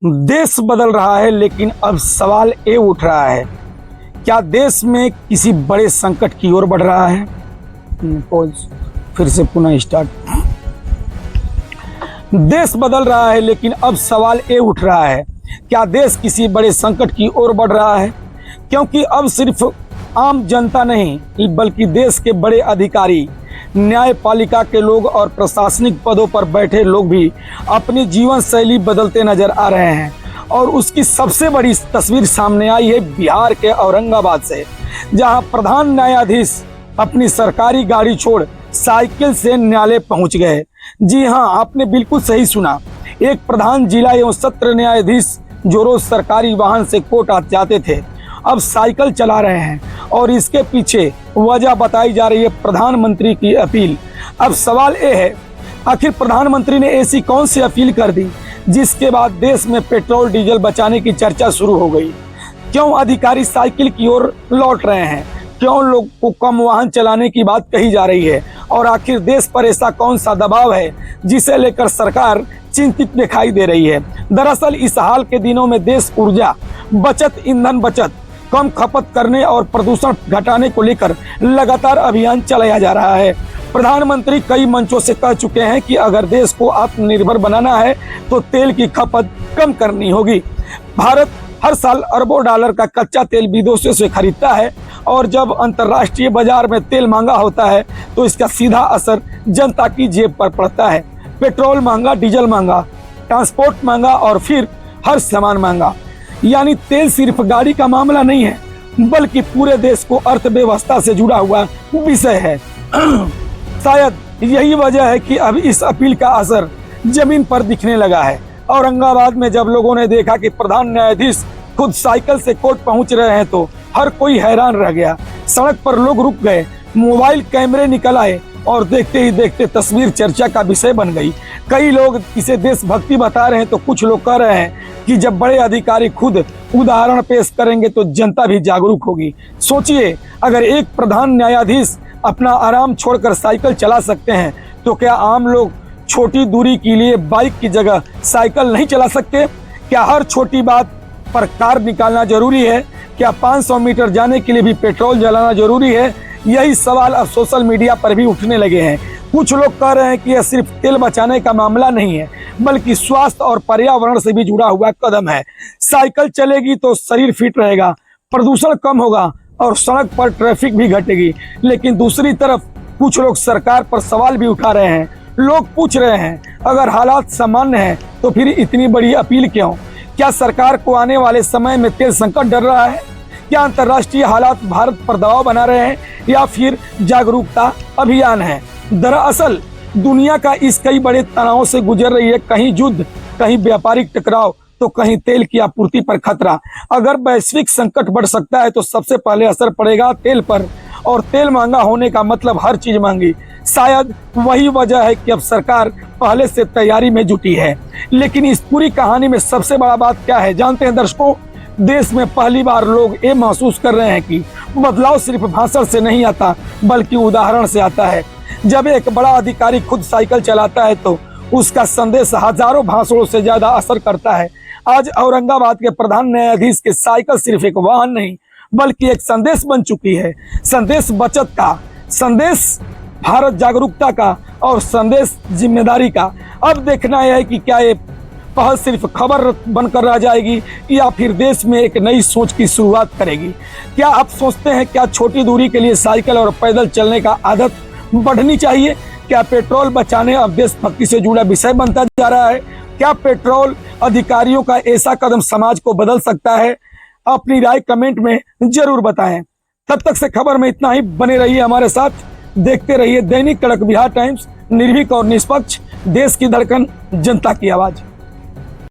देश बदल रहा है, लेकिन अब सवाल ये उठ रहा है, क्या देश में किसी बड़े संकट की ओर बढ़ रहा है। फिर से पुनः स्टार्ट। देश बदल रहा है, लेकिन अब सवाल ये उठ रहा है, क्या देश किसी बड़े संकट की ओर बढ़ रहा है। क्योंकि अब सिर्फ आम जनता नहीं, बल्कि देश के बड़े अधिकारी, न्यायपालिका के लोग और प्रशासनिक पदों पर बैठे लोग भी अपनी जीवन शैली बदलते नजर आ रहे हैं। और उसकी सबसे बड़ी तस्वीर सामने आई है बिहार के औरंगाबाद से, जहां प्रधान न्यायाधीश अपनी सरकारी गाड़ी छोड़ साइकिल से न्यायालय पहुंच गए। जी हां, आपने बिल्कुल सही सुना। एक प्रधान जिला एवं सत्र न्यायाधीश जो रोज सरकारी वाहन से कोर्ट जाते थे, अब साइकिल चला रहे हैं। और इसके पीछे वजह बताई जा रही है प्रधानमंत्री की अपील। अब सवाल ये है, आखिर प्रधानमंत्री ने ऐसी कौन सी अपील कर दी जिसके बाद देश में पेट्रोल डीजल बचाने की चर्चा शुरू हो गई। क्यों अधिकारी साइकिल की ओर लौट रहे हैं, क्यों लोग को कम वाहन चलाने की बात कही जा रही है, और आखिर देश पर ऐसा कौन सा दबाव है जिसे लेकर सरकार चिंतित दिखाई दे रही है। दरअसल इस हाल के दिनों में देश ऊर्जा बचत, ईंधन बचत, कम खपत करने और प्रदूषण घटाने को लेकर लगातार अभियान चलाया जा रहा है। प्रधानमंत्री कई मंचों से कह चुके हैं कि अगर देश को आत्मनिर्भर बनाना है तो तेल की खपत कम करनी होगी। भारत हर साल अरबों डॉलर का कच्चा तेल विदेशों से खरीदता है, और जब अंतर्राष्ट्रीय बाजार में तेल महंगा होता है तो इसका सीधा असर जनता की जेब पर पड़ता है। पेट्रोल महंगा, डीजल महंगा, ट्रांसपोर्ट महंगा और फिर हर सामान महंगा। यानी तेल सिर्फ गाड़ी का मामला नहीं है, बल्कि पूरे देश को अर्थव्यवस्था से जुड़ा हुआ विषय है। शायद यही वजह है कि अब इस अपील का असर जमीन पर दिखने लगा है। औरंगाबाद में जब लोगों ने देखा कि प्रधान न्यायाधीश खुद साइकिल से कोर्ट पहुंच रहे हैं तो हर कोई हैरान रह गया। सड़क पर लोग रुक गए, मोबाइल कैमरे निकल आए और देखते ही देखते तस्वीर चर्चा का विषय बन गई। कई लोग इसे देशभक्ति बता रहे हैं तो कुछ लोग कह रहे हैं कि जब बड़े अधिकारी खुद उदाहरण पेश करेंगे तो जनता भी जागरूक होगी। सोचिए, अगर एक प्रधान न्यायाधीश अपना आराम छोड़कर साइकिल चला सकते हैं तो क्या आम लोग छोटी दूरी के लिए बाइक की जगह साइकिल नहीं चला सकते। क्या हर छोटी बात पर कार निकालना जरूरी है। क्या 500 मीटर जाने के लिए भी पेट्रोल जलाना जरूरी है। यही सवाल अब सोशल मीडिया पर भी उठने लगे हैं। कुछ लोग कह रहे हैं कि यह सिर्फ तेल बचाने का मामला नहीं है, बल्कि स्वास्थ्य और पर्यावरण से भी जुड़ा हुआ कदम है। साइकिल चलेगी तो शरीर फिट रहेगा, प्रदूषण कम होगा और सड़क पर ट्रैफिक भी घटेगी। लेकिन दूसरी तरफ कुछ लोग सरकार पर सवाल भी उठा रहे हैं। लोग पूछ रहे हैं, अगर हालात सामान्य हैं तो फिर इतनी बड़ी अपील क्यों। क्या सरकार को आने वाले समय में तेल संकट डर रहा है। क्या अंतर्राष्ट्रीय हालात भारत पर दबाव बना रहे हैं, या फिर जागरूकता अभियान है। दरअसल दुनिया का इस कई बड़े तनावों से गुजर रही है। कहीं युद्ध, कहीं व्यापारिक टकराव, तो कहीं तेल की आपूर्ति पर खतरा। अगर वैश्विक संकट बढ़ सकता है तो सबसे पहले असर पड़ेगा तेल पर, और तेल महंगा होने का मतलब हर चीज महंगी। शायद वही वजह है कि अब सरकार पहले से तैयारी में जुटी है। लेकिन इस पूरी कहानी में सबसे बड़ा बात क्या है जानते हैं दर्शकों। देश में पहली बार लोग ये महसूस कर रहे हैं कि बदलाव सिर्फ भाषण से नहीं आता, बल्कि उदाहरण से आता है। जब एक बड़ा अधिकारी खुद साइकिल चलाता है तो उसका संदेश हजारों भाषणों से ज्यादा असर करता है। आज औरंगाबाद के प्रधान न्यायाधीश के साइकिल सिर्फ एक वाहन नहीं, बल्कि एक संदेश बन चुकी है। संदेश बचत का, संदेश भारत जागरूकता का, और संदेश जिम्मेदारी का। अब देखना यह है कि क्या ये पहल सिर्फ खबर बनकर रह जाएगी, या फिर देश में एक नई सोच की शुरुआत करेगी। क्या आप सोचते हैं क्या छोटी दूरी के लिए साइकिल और पैदल चलने का आदत बढ़नी चाहिए। क्या पेट्रोल बचाने अब देशभक्ति से जुड़ा विषय बनता जा रहा है। क्या पेट्रोल अधिकारियों का ऐसा कदम समाज को बदल सकता है। अपनी राय कमेंट में जरूर बताएं। तब तक से खबर में इतना ही। बने रहिए हमारे साथ, देखते रहिए दैनिक कड़क बिहार टाइम्स, निर्भीक और निष्पक्ष, देश की धड़कन, जनता की आवाज।